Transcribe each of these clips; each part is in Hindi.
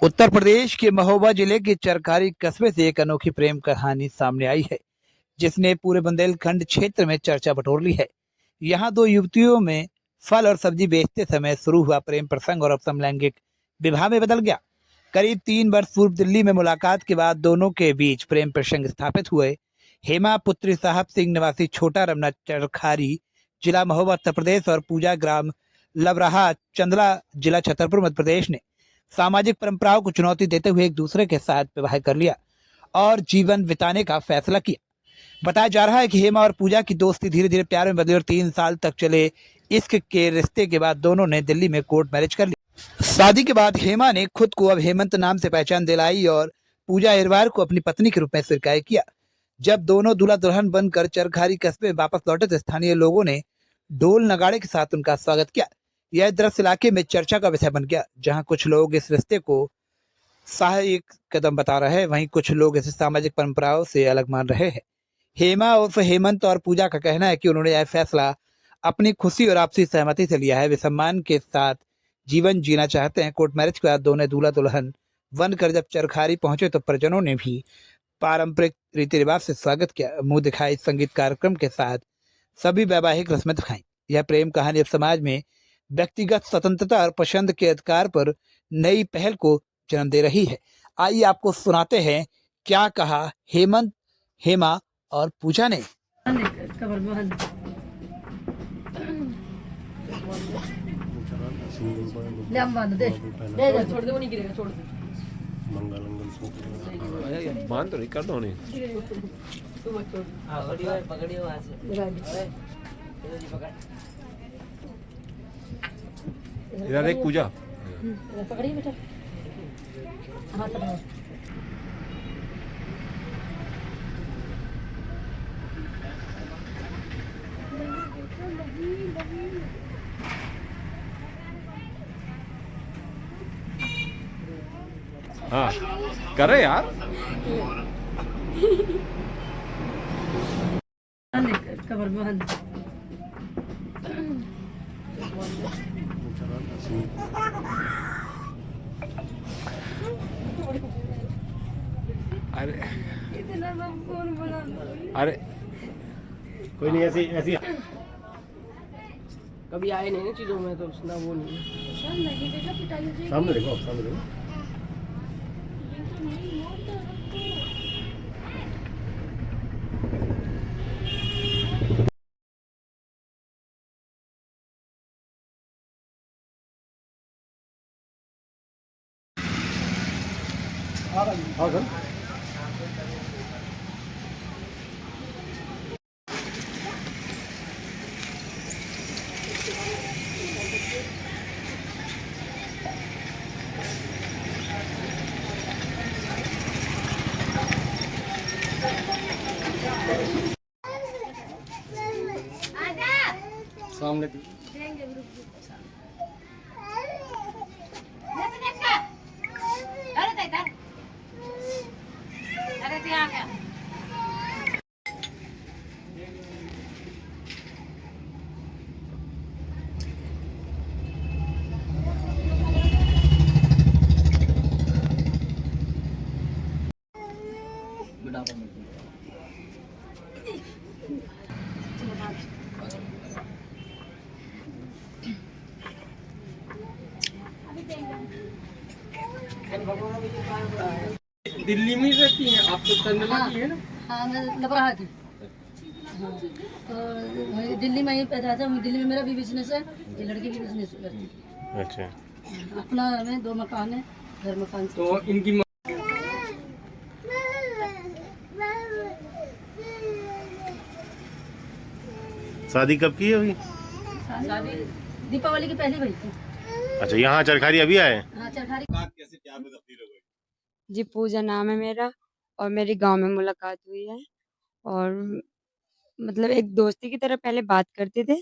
उत्तर प्रदेश के महोबा जिले के चरकारी कस्बे से एक अनोखी प्रेम कहानी सामने आई है, जिसने पूरे बुंदेलखंड क्षेत्र में चर्चा बटोर ली है। यहाँ दो युवतियों में फल और सब्जी बेचते समय शुरू हुआ प्रेम प्रसंग और अब समलैंगिक विवाह में बदल गया। करीब 3 वर्ष पूर्व दिल्ली में मुलाकात के बाद दोनों के बीच प्रेम प्रसंग स्थापित हुए। हेमा पुत्री साहब सिंह निवासी छोटा रमना चरखारी जिला महोबा उत्तर प्रदेश और पूजा ग्राम लबराहा चंदला जिला छतरपुर मध्य प्रदेश ने सामाजिक परंपराओं को चुनौती देते हुए एक दूसरे के साथ विवाह कर लिया और जीवन बिताने का फैसला किया। बताया जा रहा है कि हेमा और पूजा की दोस्ती धीरे धीरे प्यार में बदली और 3 साल तक चले इश्क के रिश्ते के बाद दोनों ने दिल्ली में कोर्ट मैरिज कर लिया। शादी के बाद हेमा ने खुद को अब हेमंत नाम से पहचान दिलाई और पूजा अहिरवार को अपनी पत्नी के रूप में स्वीकार किया। जब दोनों दूल्हा दुल्हन बनकर चरखारी कस्बे में वापस लौटे तो स्थानीय लोगों ने ढोल नगाड़े के साथ उनका स्वागत किया। यह दृश्य इलाके में चर्चा का विषय बन गया, जहां कुछ लोग इस रिश्ते को साहसिक कदम बता रहे हैं, वहीं कुछ लोग इसे सामाजिक परंपराओं से अलग मान रहे हैं। हेमा उर्फ हेमंत और पूजा का कहना है कि उन्होंने यह फैसला अपनी खुशी और आपसी सहमति से लिया है। वे सम्मान के साथ जीवन जीना चाहते हैं। कोर्ट मैरिज के बाद दोनों दूल्हा दुल्हन बनकर जब चरखारी पहुंचे तो परिजनों ने भी पारंपरिक रीति रिवाज से स्वागत किया। मुंह दिखाई संगीत कार्यक्रम के साथ सभी वैवाहिक रस्में दिखाई। यह प्रेम कहानी अब समाज में व्यक्तिगत स्वतंत्रता और पसंद के अधिकार पर नई पहल को जन्म दे रही है। आइए आपको सुनाते हैं क्या कहा हेमंत, हेमा और पूजा ने। बांध तो नहीं कर दो नहीं। इधर एक पूजा पकड़िए बेटा। हाँ पकड़ो। हाँ करे यार। कमर में बंद। अरे अरे कोई नहीं, ऐसी ऐसी कभी आए नहीं ना चीजों में तो सुना वो नहीं। सामने देखो, आप सामने देखो। हाँ सर। सामने दिल्ली में रहती हैं आप तो चंदना की है ना? हाँ मैं लबराहा की। हाँ तो वही दिल्ली में ही पैदा था। दिल्ली में मेरा भी बिजनेस है, ये लड़की भी बिजनेस करती है। अच्छा। अपना हमें 2 मकान है, घर मकान से। तो इनकी शादी कब की है अभी? शादी दीपावली की पहली हुई थी। अच्छा, यहाँ चरखारी अभी आए? हाँ चरखारी। कैसे प्यार में तब्दील हो गई? जी पूजा नाम है मेरा और मेरी गांव में मुलाकात हुई है और मतलब एक दोस्ती की तरह पहले बात करते थे,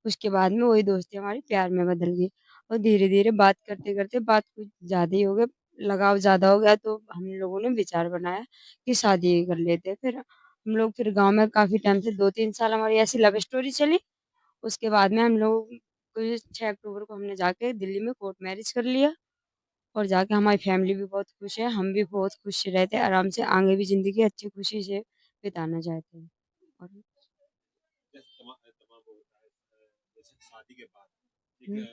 उसके बाद में वही दोस्ती हमारी प्यार में बदल गई और धीरे-धीरे बात करते-करते बात कुछ ज़्यादा ही हो गया, लगाव ज़्यादा हो गया तो हम लोगों ने विचार बनाया कि शादी ही कर लेते हैं। फिर हम लोग फिर गाँव में काफ़ी टाइम से 2-3 साल हमारी ऐसी लव स्टोरी चली, उसके बाद में हम लोग कुछ 6 अक्टूबर को हमने जाके दिल्ली में कोर्ट मैरिज कर लिया और जाके हमारी फैमिली भी बहुत खुश है, हम भी बहुत खुश रहते हैं, आराम से आगे भी ज़िंदगी अच्छी खुशी से बिताना चाहते हैं। और जैसे तमाम वो होता है जैसे शादी के बाद ठीक हुँ। है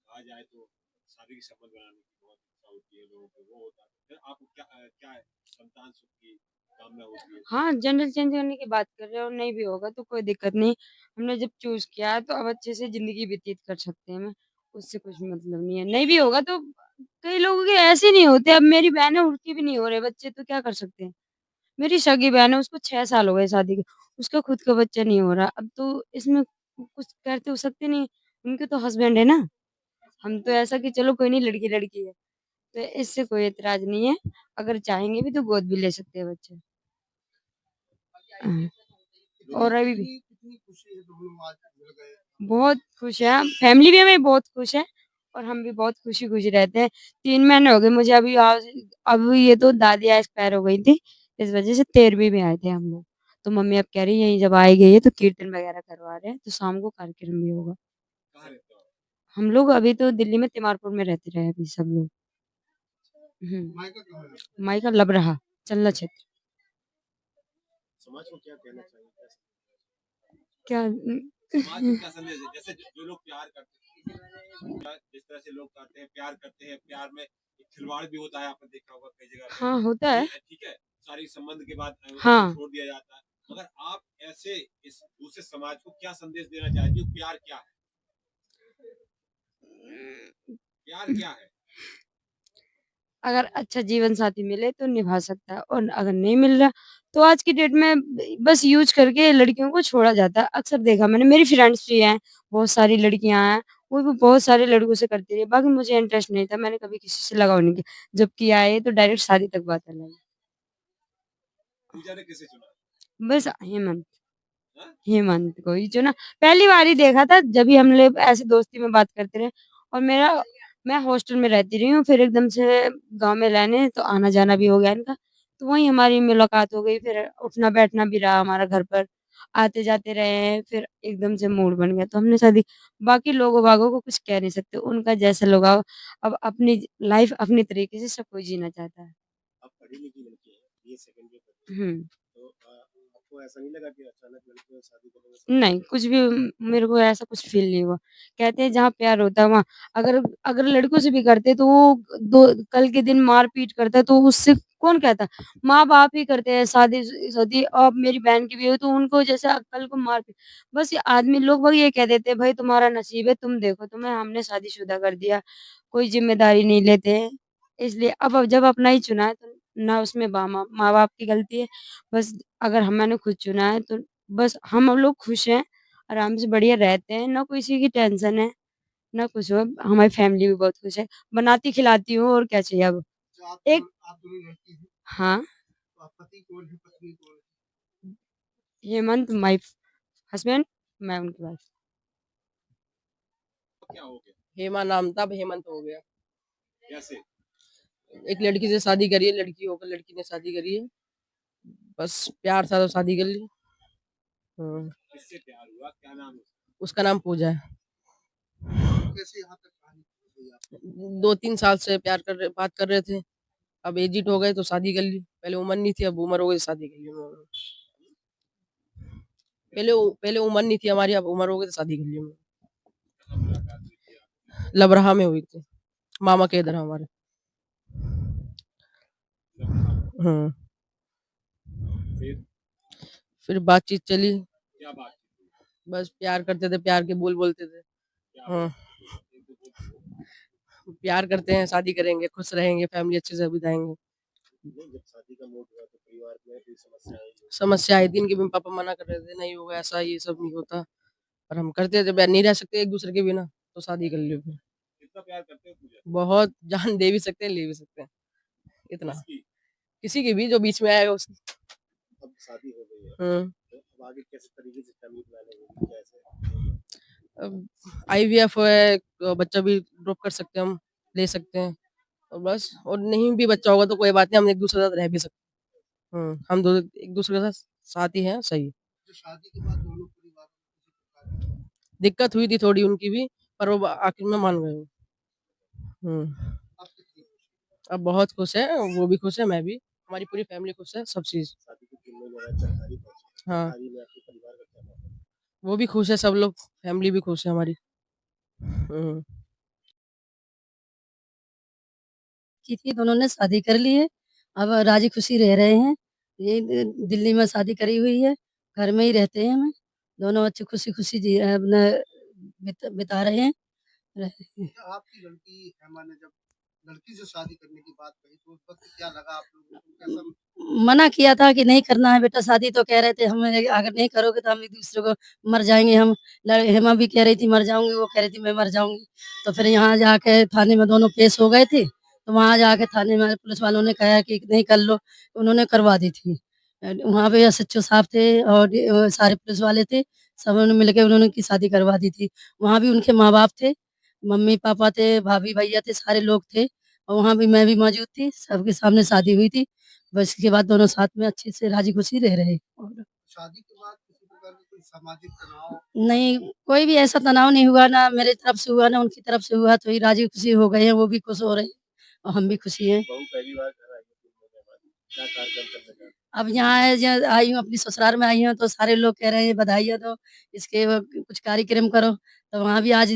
कहा जाए तो शादी की शपथ बनाने की बहुत इच्छा होती है लोगों को वो होता है फिर आपको क्या है संतान सुख की कामना होती है हाँ, जेंडर चेंज करने की बात कर रहे हो, नहीं भी होगा तो कोई दिक्कत नहीं। हमने जब चूज़ किया है तो अब अच्छे से ज़िंदगी व्यतीत कर सकते हैं, हमें उससे कुछ मतलब नहीं है। नहीं भी होगा तो कई लोगों के ऐसे नहीं होते, अब मेरी बहन है उसके भी नहीं हो रहे बच्चे तो क्या कर सकते हैं। मेरी सगी बहन है उसको 6 साल हो गए शादी के, उसका खुद का बच्चा नहीं हो रहा। अब तो इसमें कुछ कर तो सकते नहीं, उनके तो हस्बैंड है ना। हम तो ऐसा कि चलो कोई नहीं लड़की लड़की है, तो इससे कोई एतराज़ नहीं है। अगर चाहेंगे भी तो गोद भी ले सकते हैं बच्चे। हाँ, और अभी भी बहुत खुश हैं हम, फैमिली भी हमें बहुत खुश है और हम भी बहुत खुशी-खुशी रहते हैं। 3 महीने हो गए मुझे अभी आज अब ये तो दादी एक्सपायर हो गई थी, इस वज़ह से 13वीं में आए थे हम लोग। तो मम्मी अब कह रही है यहीं जब आ ही गई है तो कीर्तन वगैरह करवा रहे हैं, तो शाम को कार्यक्रम भी होगा। कहाँ रहते हो हम लोग अभी तो दिल्ली में तिमारपुर में रहते रहे अभी सब लोग। हुँ। मायका लबरहा, चंदला क्षेत्र। समाज को क्या कहना चाहिए क्या समाज को क्या संदेश है जैसे जो लोग प्यार करते हैं जिस तरह से लोग करते हैं प्यार में एक खिलवाड़ भी होता है आपने देखा होगा कई जगह हाँ, होता पे है। ठीक है शारीरिक संबंध के बाद उसको हाँ। छोड़ दिया जाता है मगर आप ऐसे इस दूसरे समाज को क्या संदेश देना चाहती हो प्यार क्या है प्यार क्या है अगर अच्छा जीवन साथी मिले तो निभा सकता है और अगर नहीं मिल रहा तो आज की डेट में बस यूज़ करके लड़कियों को छोड़ा जाता है। अक्सर देखा मैंने मेरी फ्रेंड्स भी हैं, बहुत सारी लड़कियाँ हैं, वो भी बहुत सारे लड़कों से करती रही। बाकी मुझे इंटरेस्ट नहीं था, मैंने कभी किसी से लगाव नहीं किया। जब किया है तो डायरेक्ट शादी तक बात अलग है। पूजा ने किसे चुना बस हेमंत हाँ? हेमंत को ही चुना। पहली बार ही देखा था जब भी हम लोग ऐसे दोस्ती में बात करते रहे और मैं हॉस्टल में रहती रही हूँ, फिर एकदम से गाँव में रहने तो आना-जाना भी हो गया इनका, तो वहीं हमारी मुलाकात हो गई, फिर उठना-बैठना भी रहा हमारा घर पर, आते-जाते रहे हैं, फिर एकदम से मूड बन गया तो हमने शादी बाकी लोगों-बागों को कुछ कह नहीं सकते, उनका जैसा लगाव अब अपनी लाइफ़ अपने तरीके से सब कोई जीना चाहता है। आप पढ़ी लिखी लड़की है ये सेकंड ईयर कर रही हुँ। है तो आपको ऐसा नहीं लगा कि अचानक लड़के को शादी करने में नहीं, कुछ भी मेरे को ऐसा कुछ फ़ील नहीं हुआ। कहते हैं जहाँ प्यार होता है वहाँ अगर अगर लड़कों से भी करते तो वो दो कल के दिन मार-पीट करता है तो उससे कौन कहता है? माँ-बाप ही करते हैं शादी अब मेरी बहन की भी हुई तो उनको जैसे कल को मार-पीट बस ये आदमी लोग वही ये कह देते हैं भाई तुम्हारा नसीब है तुम देखो तुम्हें हमने शादीशुदा कर दिया, कोई ज़िम्मेदारी नहीं लेते हैं। इसलिए अब जब अपना ही चुना है तो ना उसमें माँ-बाप की गलती है, बस अगर हम मैंने खुद चुना है तो बस हम लोग खुश हैं, आराम से बढ़िया रहते हैं, ना किसी की टेंशन है, ना कुछ हो, हमारी फैमिली भी बहुत खुश है। बनाती-खिलाती हूँ और क्या चाहिए अब। एक हाँ, हेमंत माय हस्बैंड, मैं उनकी वाइफ। क्या हो गया हेमा नाम था, अब हेमंत हो गया। कैसे एक लड़की से शादी करी है, लड़की होकर लड़की ने शादी करी है। बस प्यार था तो शादी कर ली। हाँ, किससे प्यार हुआ क्या नाम है उसका नाम पूजा है। 2-3 साल से बात कर रहे थे। अब एजिड हो गए तो शादी कर ली। पहले उम्र नहीं थी, अब उम्र हो गई तो शादी कर ली उन्होंने। पहले उम्र नहीं थी हमारी, अब उम्र हो गई तो शादी कर ली उन्होंने। कहाँ मुलाकात हुई थी आपकी लबरहा में हुई थी, मामा के इधर हमारे। लम्हा में हाँ, फिर फिर बातचीत चली। क्या बात थी बस प्यार करते थे, प्यार के बोल बोलते थे। क्या हाँ, बोला एक दो बोल बोलो प्यार करते हैं, शादी करेंगे, खुश रहेंगे, फैमिली अच्छे से बिताएँगे। नहीं जब शादी का मूड हुआ तो परिवार में कोई समस्या आई हो समस्या आई थी, इनके भी पापा मना कर रहे थे, नहीं होगा ऐसा, ये सब नहीं होता। पर हम करते थे, नहीं रह सकते एक-दूसरे के बिना, तो शादी कर ली फिर। कितना प्यार करते हो पूजा बहुत जान दे भी सकते हैं, ले भी सकते हैं, इतना। किसकी किसी की भी जो बीच में आएगा उसकी। अब शादी हो गई है हाँ, तो अब आगे कैसे तरीके से फैमिली प्लानिंग होगी कैसे अब आईवीएफ है, तो बच्चा भी ड्रॉप कर सकते हैं हम, ले सकते हैं और बस और नहीं भी बच्चा होगा तो कोई बात नहीं, हम एक-दूसरे के साथ रह भी सकते हैं। हम दो एक-दूसरे के साथ साथी हैं, सही है। दिक्कत हुई थी थोड़ी उनकी भी, पर वो आखिर में मान गए वो। हुँ। अब बहुत खुश है, वो भी खुश है, मैं भी, हमारी पूरी फैमिली खुश है, सब चीज़। हाँ, वो भी खुश है, सब लोग फैमिली भी खुश है हमारी। हुँ। की थी, दोनों ने शादी कर ली है। अब राज़ी खुशी रह रहे हैं। ये दिल्ली में शादी करी हुई है, घर में ही रहते हैं हम। दोनों अच्छी खुशी-खुशी अपना बिता रहे हैं। क्या आपकी लड़की हेमा ने जब लड़की से शादी करने की बात कही तो उस वक़्त क्या लगा आप लोगों को? कैसा मना किया था कि नहीं करना है बेटा शादी, तो कह रहे थे हम अगर नहीं करोगे तो हम एक-दूसरे को मर जाएँगे हम। हेमा भी कह रही थी मर जाऊँगी, वो कह रही थी मैं मर जाऊँगी। तो फिर यहाँ जाके थाने में दोनों पेश हो गए थे, तो वहाँ जाके थाने में पुलिस वालों ने कहा कि नहीं कर लो, उन्होंने करवा दी थी। वहाँ पे एसएचओ साहब थे और सारे पुलिस वाले थे, सबों ने मिलके उन्होंने उनकी शादी करवा दी थी। वहाँ भी उनके माँ-बाप थे, मम्मी-पापा थे, भाभी-भैया थे, सारे लोग थे और वहाँ भी मैं भी मौजूद थी, सबके सामने शादी हुई थी। बस इसके बाद दोनों साथ में अच्छे से राज़ी-खुशी रह रहे हैं। और शादी के बाद किसी प्रकार की कोई सामाजिक तनाव नहीं, कोई भी ऐसा तनाव नहीं हुआ, ना मेरे तरफ से हुआ, ना उनकी तरफ से हुआ, तो ये राज़ी-खुशी हो गए हैं, वो भी खुश हो रहे हैं और हम भी खुशी हैं। बहू पहली बार घर आई है 3 महीने बाद। क्या कार्यक्रम करने जा रहे हैं? अब यहाँ है ज आई हूँ, अपनी ससुराल में आई हूँ, तो सारे लोग कह रहे हैं बधाइयाँ दो, इसके कुछ कार्यक्रम करो, तो वहाँ भी आज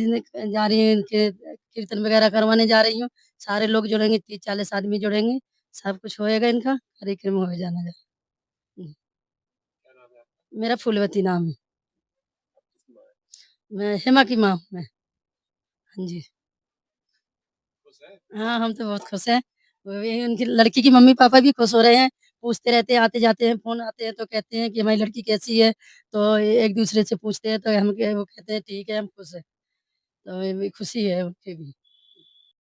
जा रही हूँ, इनके कीर्तन वगैरह करवाने जा रही हूँ। सारे लोग जुड़ेंगे, 30-40 आदमी जुड़ेंगे, सब कुछ होएगा इनका, कार्यक्रम हो जाना है। हुँ, क्या नाम है आपका? मेरा फूलवती नाम है। किसकी माँ है? मैं हेमा की माँ हूँ मैं। हाँ जी। खुश हैं? हाँ, हम तो बहुत खुश हैं। वो भी उनकी लड़की की मम्मी-पापा भी खुश हो रहे हैं, पूछते रहते हैं, आते-जाते हैं, फ़ोन आते हैं तो कहते हैं कि हमारी लड़की कैसी है? तो एक-दूसरे से पूछते हैं तो हम वो कहते हैं ठीक है, हम खुश हैं। तो ये भी खुशी है उनकी भी।